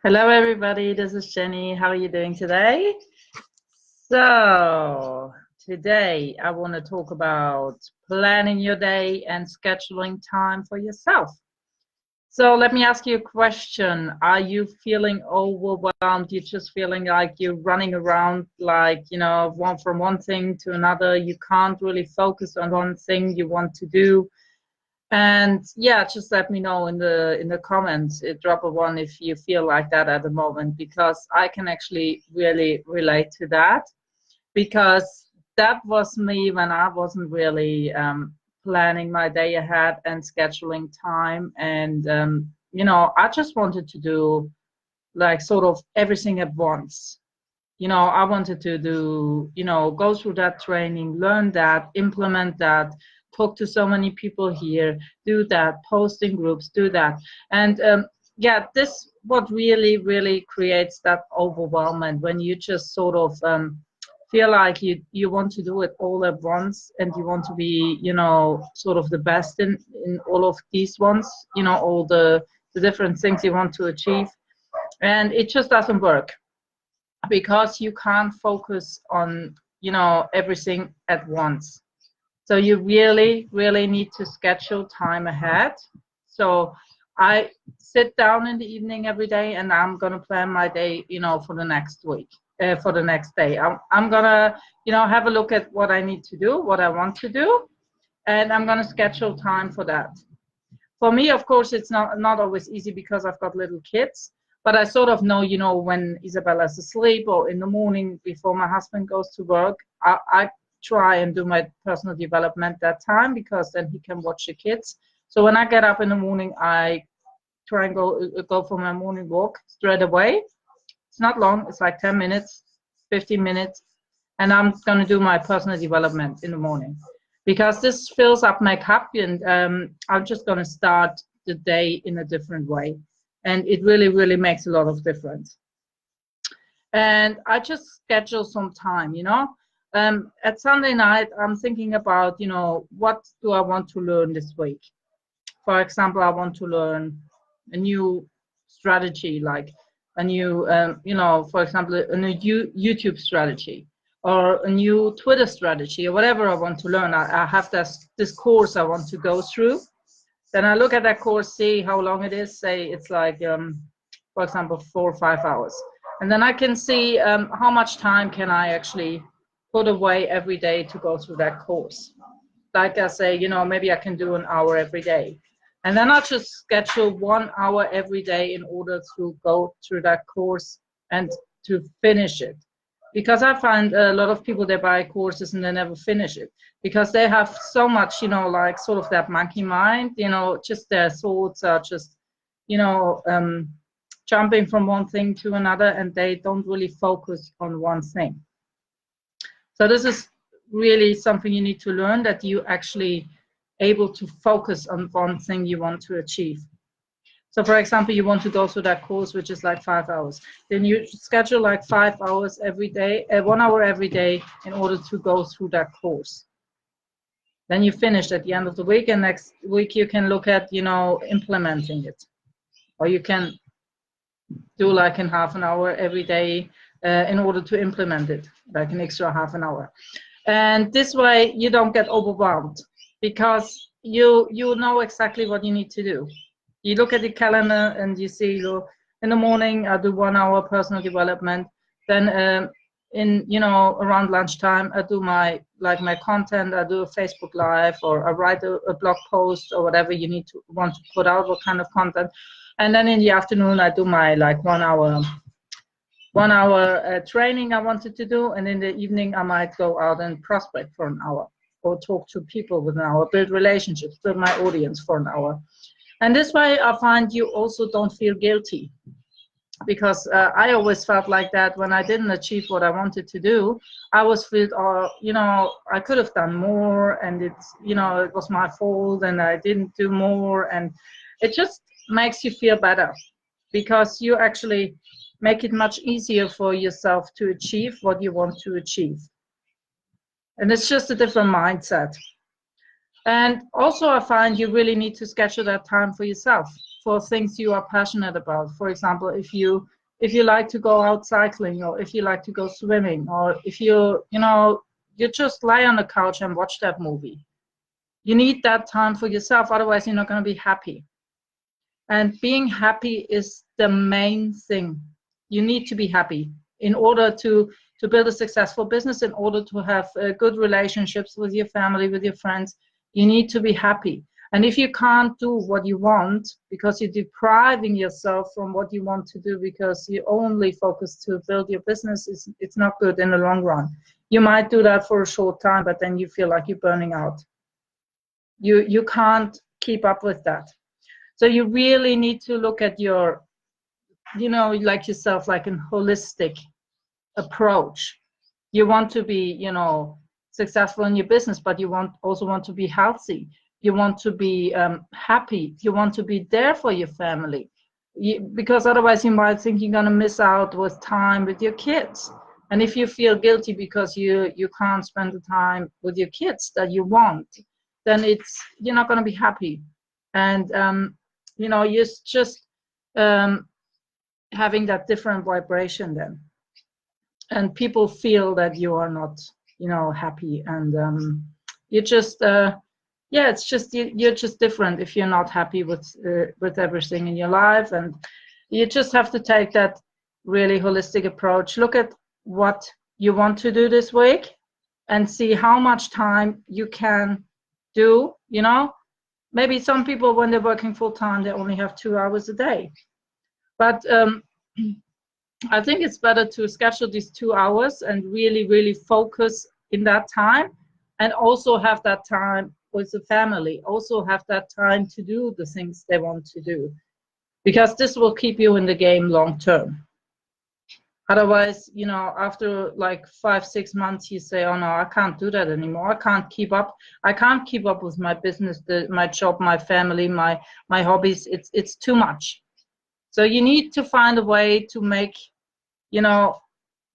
Hello, everybody. This is Jenny. How are you doing today? So, today I want to talk about planning your day and scheduling time for yourself. So, let me ask you a question. Are you feeling overwhelmed? You're just feeling like you're running around, like, from one thing to another. You can't really focus on one thing you want to do. And yeah, just let me know in the comments, drop a one if you feel like that at the moment, because I can actually really relate to that, because that was me when I wasn't really planning my day ahead and scheduling time. And I just wanted to do like sort of everything at once. I wanted to do, go through that training, learn that, implement that, talk to so many people here, do that, post in groups, do that. And yeah, this what really, really creates that overwhelmment when you just sort of feel like you want to do it all at once, and you want to be, sort of the best in all of these ones, all the different things you want to achieve. And it just doesn't work, because you can't focus on everything at once. So you really, really need to schedule time ahead. So I sit down in the evening every day, and I'm going to plan my day, for the next week, for the next day. I'm going to, have a look at what I need to do, what I want to do, and I'm going to schedule time for that. For me, of course, it's not always easy, because I've got little kids, but I sort of know, when Isabella's asleep or in the morning before my husband goes to work, I try and do my personal development that time, because then he can watch the kids. So when I get up in the morning, I try and go for my morning walk straight away. It's not long, it's like 10 minutes, 15 minutes, and I'm going to do my personal development in the morning, because this fills up my cup, and I'm just going to start the day in a different way. And it really, really makes a lot of difference. And I just schedule some time, at Sunday night, I'm thinking about, what do I want to learn this week? For example, I want to learn a new strategy, like a new, for example, a new YouTube strategy, or a new Twitter strategy, or whatever I want to learn. I have this course I want to go through. Then I look at that course, see how long it is. Say it's like, for example, 4 or 5 hours. And then I can see how much time can I actually put away every day to go through that course. Like I say, maybe I can do an hour every day. And then I'll just schedule 1 hour every day in order to go through that course and to finish it. Because I find a lot of people, they buy courses and they never finish it, because they have so much, like sort of that monkey mind, just their thoughts are just, jumping from one thing to another, and they don't really focus on one thing. So this is really something you need to learn, that you actually able to focus on one thing you want to achieve. So for example, you want to go through that course, which is like 5 hours. Then you schedule like 5 hours every day, 1 hour every day, in order to go through that course. Then you finish at the end of the week, and next week you can look at, implementing it. Or you can do like in half an hour every day in order to implement it, like an extra half an hour. And this way you don't get overwhelmed, because you know exactly what you need to do. You look at the calendar and you see, in the morning I do 1 hour personal development. Then around lunchtime I do my content. I do a Facebook Live, or I write a blog post, or whatever you want to put out, what kind of content. And then in the afternoon I do my 1 hour training I wanted to do. And in the evening I might go out and prospect for an hour, or talk to people with an hour, build relationships, build my audience for an hour. And this way I find you also don't feel guilty, because I always felt like that when I didn't achieve what I wanted to do. I always felt, I could have done more, and it's, it was my fault, and I didn't do more. And it just makes you feel better, because you actually make it much easier for yourself to achieve what you want to achieve. And it's just a different mindset. And also I find you really need to schedule that time for yourself. for things you are passionate about. For example, if you like to go out cycling, or if you like to go swimming, or if you just lie on the couch and watch that movie. You need that time for yourself, otherwise you're not going to be happy. And being happy is the main thing. You need to be happy in order to build a successful business, in order to have good relationships with your family, with your friends. You need to be happy. And if you can't do what you want because you're depriving yourself from what you want to do because you only focus to build your business, it's not good in the long run. You might do that for a short time, but then you feel like you're burning out. You can't keep up with that. So you really need to look at your, like yourself, like a holistic approach. You want to be, successful in your business, but you also want to be healthy. You want to be happy. You want to be there for your family, because otherwise you might think you're going to miss out with time with your kids. And if you feel guilty because you can't spend the time with your kids that you want, then you're not going to be happy. And you're just having that different vibration then, and people feel that you are not happy, and you're just it's just you're just different if you're not happy with everything in your life. And you just have to take that really holistic approach. Look at what you want to do this week and see how much time you can do. Maybe some people, when they're working full time, they only have 2 hours a day. But I think it's better to schedule these 2 hours and really, really focus in that time, and also have that time with the family, also have that time to do the things they want to do, because this will keep you in the game long term. Otherwise, after like 5-6 months, you say, oh no, I can't do that anymore. I can't keep up with my business, my job, my family, my hobbies. It's too much. So you need to find a way to make,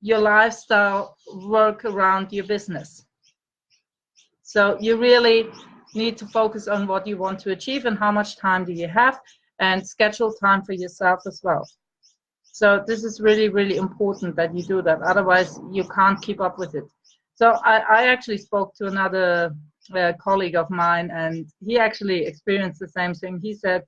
your lifestyle work around your business. So you really need to focus on what you want to achieve and how much time do you have, and schedule time for yourself as well. So this is really, really important that you do that. Otherwise, you can't keep up with it. So I actually spoke to another colleague of mine, and he actually experienced the same thing. He said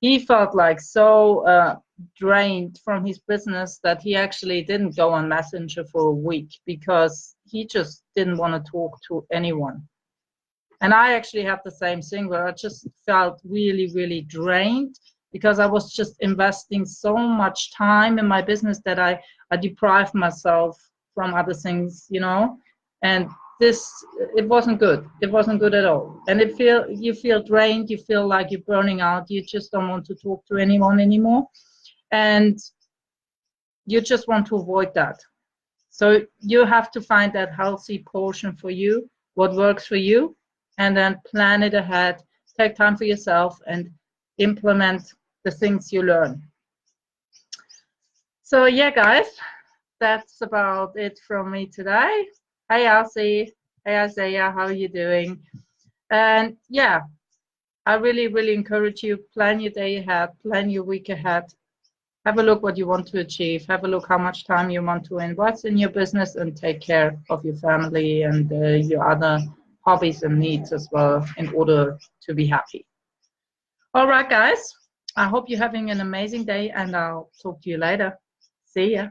he felt like so drained from his business that he actually didn't go on Messenger for a week because he just didn't want to talk to anyone. And I actually had the same thing, where I just felt really, really drained, because I was just investing so much time in my business that I deprived myself from other things, and it wasn't good. It wasn't good at all. And you feel drained, you feel like you're burning out, you just don't want to talk to anyone anymore. And you just want to avoid that. So you have to find that healthy portion for you, what works for you, and then plan it ahead, take time for yourself, and implement the things you learn. So yeah, guys, that's about it from me today. Hey, Elsie. Hey, Isaiah, how are you doing? And yeah, I really, really encourage you, plan your day ahead, plan your week ahead. Have a look what you want to achieve. Have a look how much time you want to invest in your business, and take care of your family and your other hobbies and needs as well, in order to be happy. All right, guys. I hope you're having an amazing day, and I'll talk to you later. See ya.